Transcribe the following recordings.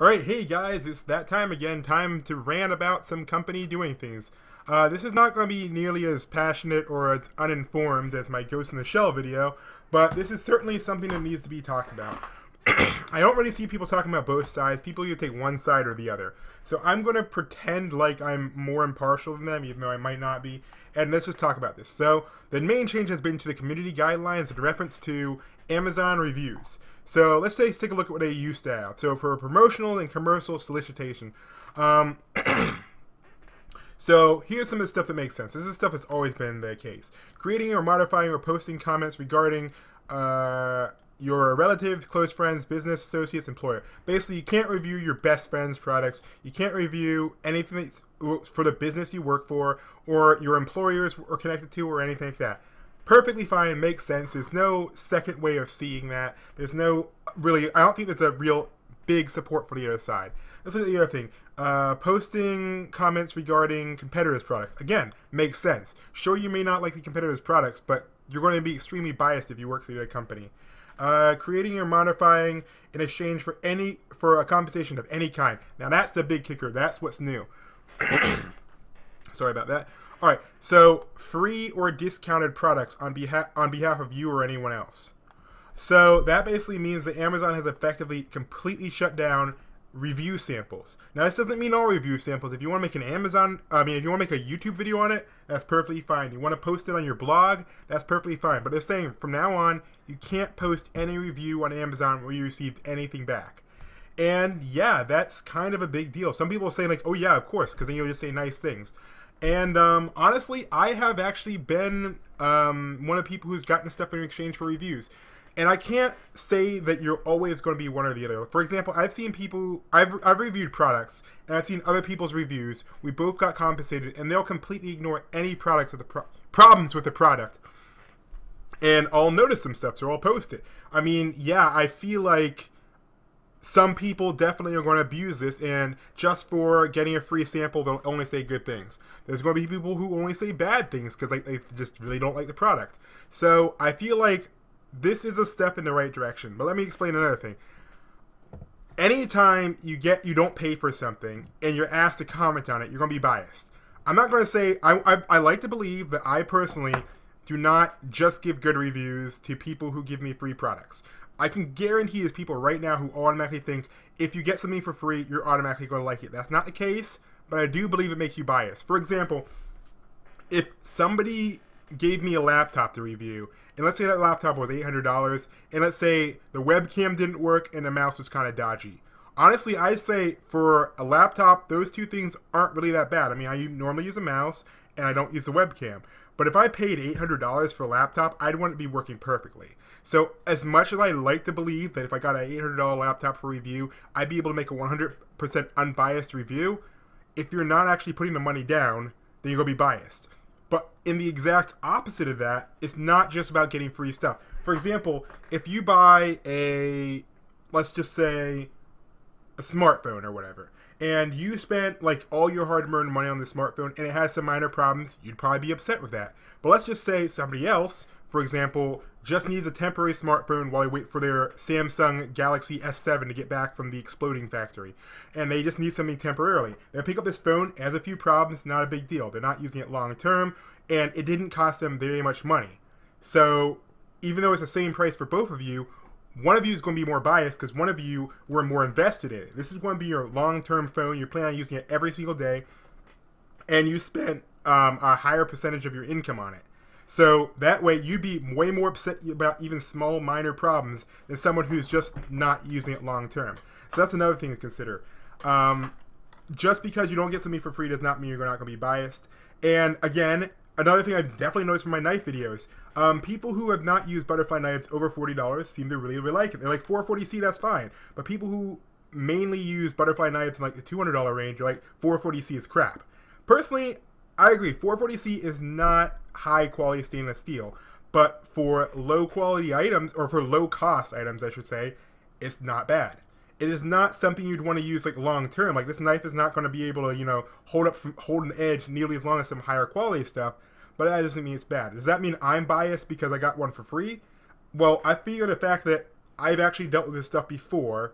Alright, hey guys, it's that time again. Time to rant about some company doing things. This is not going to be nearly as passionate or as uninformed as my Ghost in the Shell video, but this is certainly something that needs to be talked about. I don't really see people talking about both sides. People either take one side or the other. So I'm going to pretend like I'm more impartial than them, even though I might not be, and let's just talk about this. So the main change has been to the community guidelines in reference to Amazon reviews. So let's take a look at what they used to have. So for promotional and commercial solicitation. Um, so here's some of the stuff that makes sense. This is stuff that's always been the case. Creating or modifying or posting comments regarding your relatives, close friends, business associates, employer. Basically, you can't review your best friend's products. You can't review anything for the business you work for or your employers are connected to or anything like that. Perfectly fine, makes sense. There's no second way of seeing that. There's no really, I don't think there's a real big support for the other side. Let's look at the other thing. Posting comments regarding competitors' products. Again, makes sense. Sure, you may not like the competitors' products, but you're going to be extremely biased if you work for the other company. Creating or modifying in exchange for a compensation of any kind. Now that's the big kicker. That's what's new. Sorry about that. All right, so free or discounted products on behalf of you or anyone else. So that basically means that Amazon has effectively completely shut down review samples. Now this doesn't mean all review samples. If you want to make if you want to make a YouTube video on it, that's perfectly fine. You want to post it on your blog, that's perfectly fine. But they're saying from now on, you can't post any review on Amazon where you received anything back. And yeah, that's kind of a big deal. Some people say like, oh yeah, of course, because then you'll just say nice things. And honestly, I have actually been one of the people who's gotten stuff in exchange for reviews. And I can't say that you're always going to be one or the other. For example, I've seen people, I've reviewed products, and I've seen other people's reviews. We both got compensated, and they'll completely ignore any products with the problems with the product. And I'll notice some stuff, so I'll post it. I mean, yeah, I feel like some people definitely are going to abuse this, and just for getting a free sample, they'll only say good things. There's going to be people who only say bad things because they just really don't like the product. So I feel like this is a step in the right direction. But let me explain another thing. Anytime you don't pay for something and you're asked to comment on it, you're going to be biased. I'm not going to say, I like to believe that I personally do not just give good reviews to people who give me free products. I can guarantee there's people right now who automatically think if you get something for free, you're automatically going to like it. That's not the case, but I do believe it makes you biased. For example, if somebody gave me a laptop to review, and let's say that laptop was $800, and let's say the webcam didn't work and the mouse was kind of dodgy. Honestly, I'd say for a laptop, those two things aren't really that bad. I mean, I normally use a mouse, and I don't use the webcam. But if I paid $800 for a laptop, I'd want it to be working perfectly. So as much as I like to believe that if I got an $800 laptop for review, I'd be able to make a 100% unbiased review, if you're not actually putting the money down, then you're going to be biased. But in the exact opposite of that, it's not just about getting free stuff. For example, if you buy let's just say, a smartphone or whatever, and you spent like all your hard-earned money on the smartphone and it has some minor problems, you'd probably be upset with that. But let's just say somebody else, for example, just needs a temporary smartphone while they wait for their Samsung Galaxy S7 to get back from the exploding factory. And they just need something temporarily. They'll pick up this phone, it has a few problems, not a big deal. They're not using it long term, and it didn't cost them very much money. So even though it's the same price for both of you, one of you is going to be more biased because one of you were more invested in it. This is going to be your long-term phone. You're planning on using it every single day, and you spent a higher percentage of your income on it. So that way you'd be way more upset about even small minor problems than someone who's just not using it long term. So that's another thing to consider. Just because you don't get something for free does not mean you're not going to be biased. And again, another thing I've definitely noticed from my knife videos, people who have not used butterfly knives over $40 seem to really, really like it. They're like 440C, that's fine. But people who mainly use butterfly knives in like the $200 range are like 440C is crap. Personally, I agree. 440C is not high quality stainless steel, but for low quality items, or for low cost items, I should say, it's not bad. It is not something you'd want to use like long term. Like this knife is not going to be able to, hold an edge nearly as long as some higher quality stuff, but that doesn't mean it's bad. Does that mean I'm biased because I got one for free? Well, I figure the fact that I've actually dealt with this stuff before,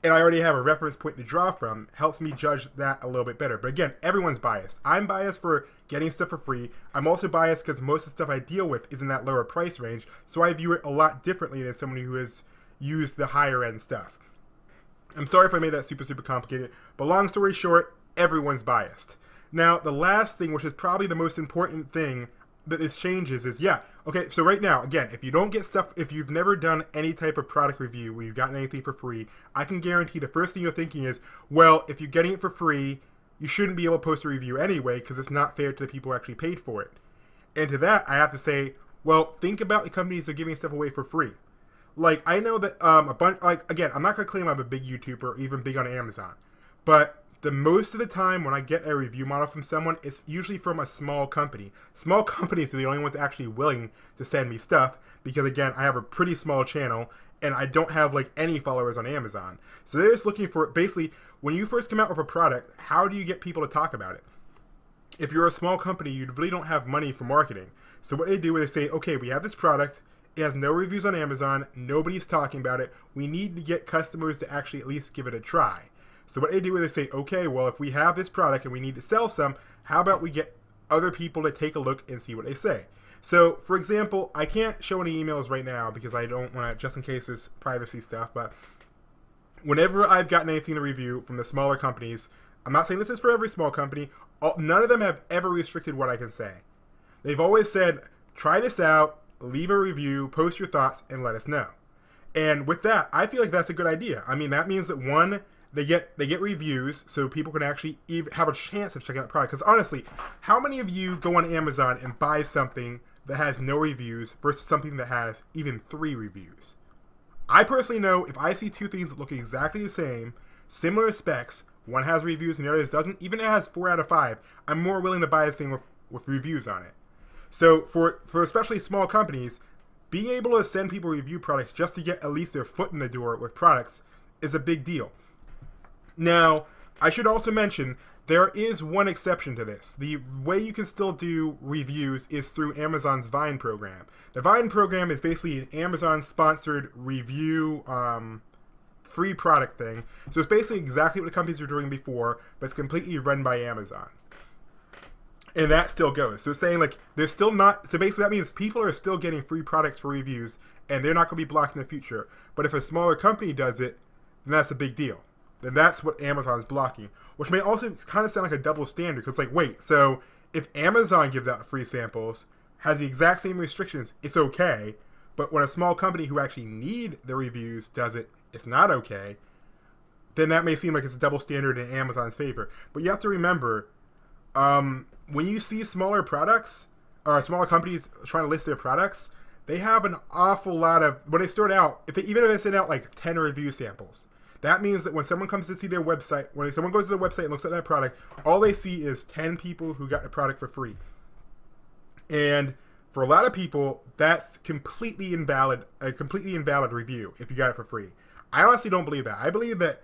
and I already have a reference point to draw from, helps me judge that a little bit better. But again, everyone's biased. I'm biased for getting stuff for free. I'm also biased because most of the stuff I deal with is in that lower price range, so I view it a lot differently than someone who has used the higher end stuff. I'm sorry if I made that super, super complicated, but long story short, everyone's biased. Now, the last thing, which is probably the most important thing that this changes is, okay, so right now, again, if you don't get stuff, if you've never done any type of product review where you've gotten anything for free, I can guarantee the first thing you're thinking is, well, if you're getting it for free, you shouldn't be able to post a review anyway because it's not fair to the people who actually paid for it. And to that, I have to say, well, think about the companies that are giving stuff away for free. Like, I know that a bunch, like, again, I'm not going to claim I'm a big YouTuber or even big on Amazon, but the most of the time when I get a review model from someone, it's usually from a small company. Small companies are the only ones actually willing to send me stuff because, again, I have a pretty small channel and I don't have, like, any followers on Amazon. So they're just looking for, basically, when you first come out with a product, how do you get people to talk about it? If you're a small company, you really don't have money for marketing. So what they do is they say, okay, we have this product. It has no reviews on Amazon. Nobody's talking about it. We need to get customers to actually at least give it a try. So what they do is they say, okay, well, if we have this product and we need to sell some, how about we get other people to take a look and see what they say? So, for example, I can't show any emails right now because I don't want to, just in case it's privacy stuff, but whenever I've gotten anything to review from the smaller companies, I'm not saying this is for every small company, none of them have ever restricted what I can say. They've always said, try this out, leave a review, post your thoughts, and let us know. And with that, I feel like that's a good idea. I mean, that means that one, they get reviews so people can actually even have a chance of checking out the product. Because honestly, how many of you go on Amazon and buy something that has no reviews versus something that has even 3 reviews? I personally know if I see 2 things that look exactly the same, similar specs, one has reviews and the other doesn't, even if it has 4 out of 5, I'm more willing to buy a thing with reviews on it. So for especially small companies, being able to send people review products just to get at least their foot in the door with products is a big deal. Now, I should also mention, there is one exception to this. The way you can still do reviews is through Amazon's Vine program. The Vine program is basically an Amazon-sponsored review free product thing. So it's basically exactly what the companies were doing before, but it's completely run by Amazon. And that still goes. So it's saying, like, they're still not... So basically that means people are still getting free products for reviews, and they're not going to be blocked in the future. But if a smaller company does it, then that's a big deal. Then that's what Amazon is blocking, which may also kind of sound like a double standard, because, like, wait, so if Amazon gives out free samples, has the exact same restrictions, it's okay, but when a small company who actually need the reviews does it, it's not okay, then that may seem like it's a double standard in Amazon's favor. But you have to remember, when you see smaller products, or smaller companies trying to list their products, they have an awful lot of, when they start out, even if they send out like 10 review samples, that means that when someone comes to see their website, when someone goes to their website and looks at that product, all they see is 10 people who got the product for free. And for a lot of people, that's a completely invalid review if you got it for free. I honestly don't believe that. I believe that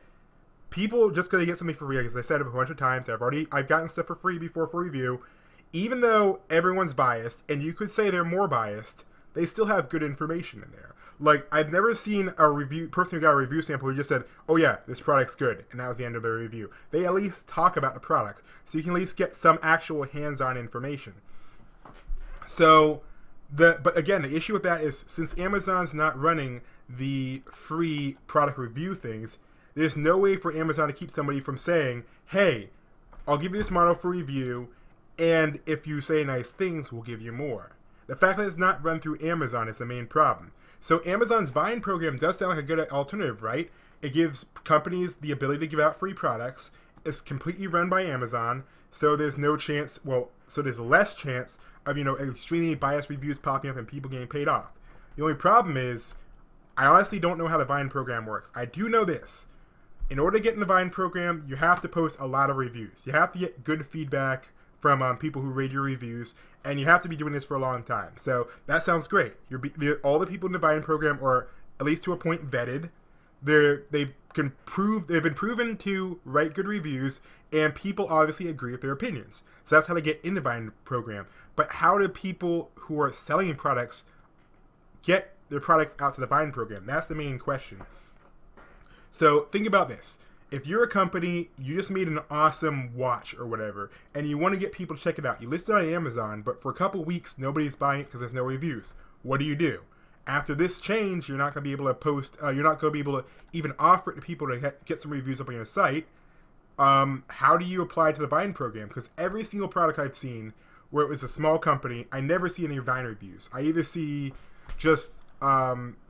people, just because they get something for free, as I said a bunch of times, I've gotten stuff for free before for review, even though everyone's biased, and you could say they're more biased, they still have good information in there. Like, I've never seen a person who got a review sample who just said, oh yeah, this product's good, and that was the end of their review. They at least talk about the product, so you can at least get some actual hands-on information. So, but again, the issue with that is, since Amazon's not running the free product review things, there's no way for Amazon to keep somebody from saying, hey, I'll give you this model for review, and if you say nice things, we'll give you more. The fact that it's not run through Amazon is the main problem. So Amazon's Vine program does sound like a good alternative, right? It gives companies the ability to give out free products. It's completely run by Amazon, so there's no chance, so there's less chance of, extremely biased reviews popping up and people getting paid off. The only problem is, I honestly don't know how the Vine program works. I do know this. In order to get in the Vine program, you have to post a lot of reviews. You have to get good feedback from people who read your reviews, and you have to be doing this for a long time. So that sounds great. All the people in the Vine program are, at least to a point, vetted. They've been proven to write good reviews, and people obviously agree with their opinions. So that's how they get in the Vine program. But how do people who are selling products get their products out to the Vine program? That's the main question. So think about this. If you're a company, you just made an awesome watch or whatever, and you want to get people to check it out. You list it on Amazon, but for a couple weeks, nobody's buying it because there's no reviews. What do? After this change, you're not going to be able to post, you're not going to be able to even offer it to people to get some reviews up on your site. How do you apply to the Vine program? Because every single product I've seen where it was a small company, I never see any Vine reviews. I either see just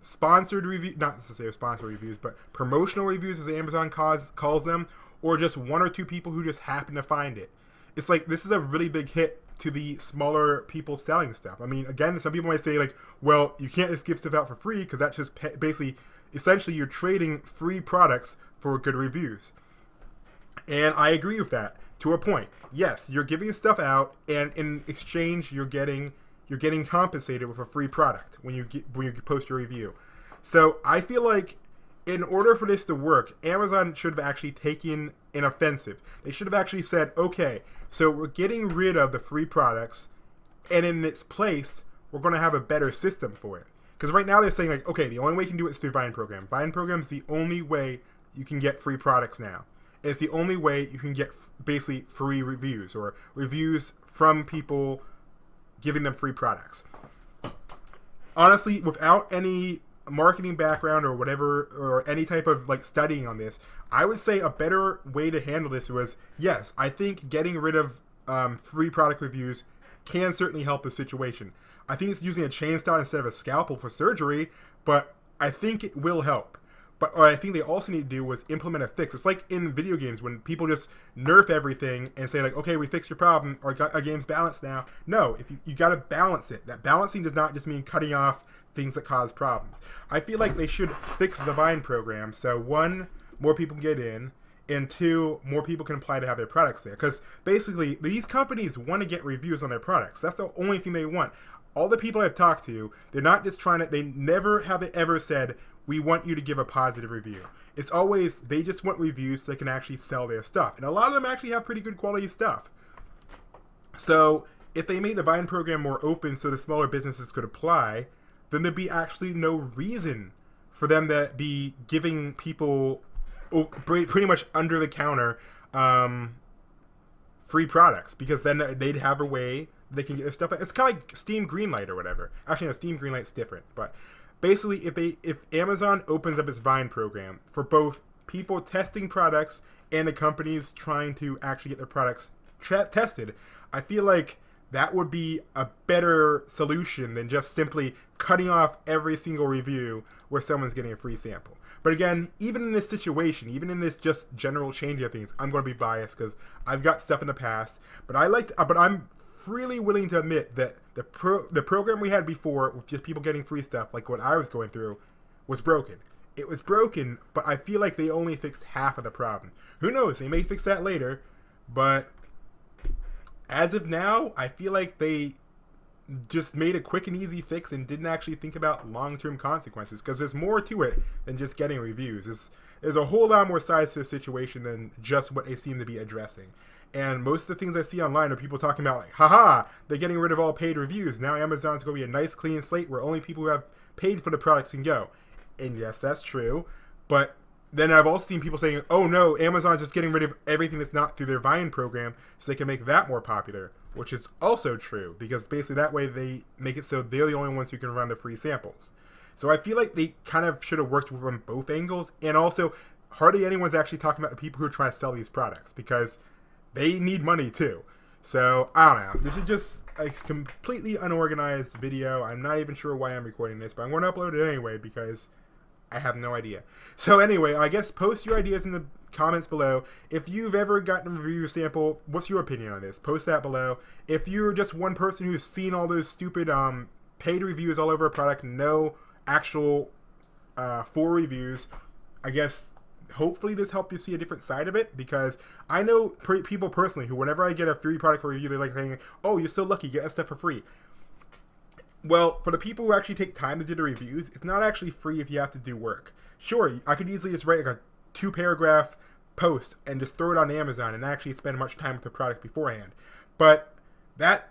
sponsored reviews, not necessarily sponsored reviews, but promotional reviews as Amazon calls them, or just one or two people who just happen to find it. It's like, this is a really big hit to the smaller people selling stuff. I mean, again, some people might say like, well, you can't just give stuff out for free because that's just basically, essentially you're trading free products for good reviews. And I agree with that to a point. Yes, you're giving stuff out, and in exchange, you're getting compensated with a free product when you post your review. So I feel like in order for this to work, Amazon should have actually taken an offensive. They should have actually said, okay, so we're getting rid of the free products, and in its place, we're going to have a better system for it. Because right now they're saying like, okay, the only way you can do it is through Vine program. Vine program is the only way you can get free products now. It's the only way you can get basically free reviews or reviews from people giving them free products. Honestly, without any marketing background or whatever, or any type of like studying on this, I would say a better way to handle this was, yes, I think getting rid of free product reviews can certainly help the situation. I think it's using a chainsaw instead of a scalpel for surgery, but I think it will help. But what I think they also need to do was implement a fix. It's like in video games when people just nerf everything and say like, okay, we fixed your problem, or our game's balanced now. No, if you got to balance it. That balancing does not just mean cutting off things that cause problems. I feel like they should fix the Vine program so one, more people can get in, and two, more people can apply to have their products there. Because basically, these companies want to get reviews on their products. That's the only thing they want. All the people I've talked to, they're not just trying to, they never have ever said, we want you to give a positive review. It's always, they just want reviews so they can actually sell their stuff. And a lot of them actually have pretty good quality stuff. So if they made the Vine program more open so the smaller businesses could apply, then there'd be actually no reason for them to be giving people pretty much under the counter free products, because then they'd have a way they can get their stuff. It's kind of like Steam Greenlight or whatever. Actually, no, Steam Greenlight's different, but basically, if Amazon opens up its Vine program for both people testing products and the companies trying to actually get their products tested, I feel like that would be a better solution than just simply cutting off every single review where someone's getting a free sample. But again, even in this situation, even in this just general change of things, I'm going to be biased because I've got stuff in the past. But I'm freely willing to admit that the program we had before with just people getting free stuff, like what I was going through, was broken. It was broken, but I feel like they only fixed half of the problem. Who knows? They may fix that later, but as of now, I feel like they just made a quick and easy fix and didn't actually think about long-term consequences, because there's more to it than just getting reviews. There's a whole lot more sides to the situation than just what they seem to be addressing. And most of the things I see online are people talking about like, haha, they're getting rid of all paid reviews. Now Amazon's going to be a nice clean slate where only people who have paid for the products can go. And yes, that's true. But then I've also seen people saying, oh no, Amazon's just getting rid of everything that's not through their Vine program so they can make that more popular, which is also true, because basically that way they make it so they're the only ones who can run the free samples. So I feel like they kind of should have worked from both angles. And also, hardly anyone's actually talking about the people who are trying to sell these products, because they need money too. So, I don't know. This is just a completely unorganized video. I'm not even sure why I'm recording this, but I'm going to upload it anyway because I have no idea. So anyway, I guess post your ideas in the comments below. If you've ever gotten a review sample, what's your opinion on this? Post that below. If you're just one person who's seen all those stupid paid reviews all over a product, no actual full reviews, I guess hopefully this helped you see a different side of it, because I know people personally who, whenever I get a free product review, they're like saying, oh, you're so lucky, you get that stuff for free. Well, for the people who actually take time to do the reviews, it's not actually free if you have to do work. Sure, I could easily just write like a 2-paragraph post and just throw it on Amazon and actually spend much time with the product beforehand. But that,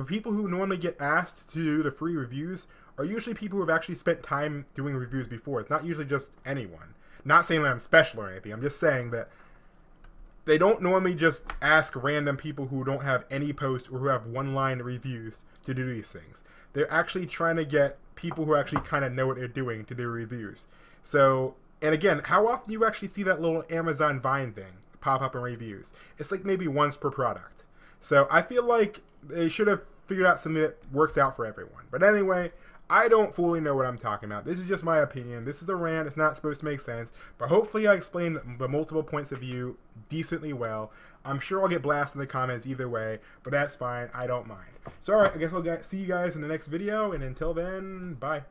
people who normally get asked to do the free reviews are usually people who have actually spent time doing reviews before. It's not usually just anyone. Not saying that I'm special or anything. I'm just saying that they don't normally just ask random people who don't have any posts or who have one-line reviews to do these things. They're actually trying to get people who actually kind of know what they're doing to do reviews. So, and again, how often do you actually see that little Amazon Vine thing pop up in reviews? It's like maybe once per product. So I feel like they should have figured out something that works out for everyone. But anyway, I don't fully know what I'm talking about. This is just my opinion. This is a rant. It's not supposed to make sense. But hopefully I explained the multiple points of view decently well. I'm sure I'll get blasted in the comments either way, but that's fine. I don't mind. So alright, I guess I'll see you guys in the next video, and until then, bye.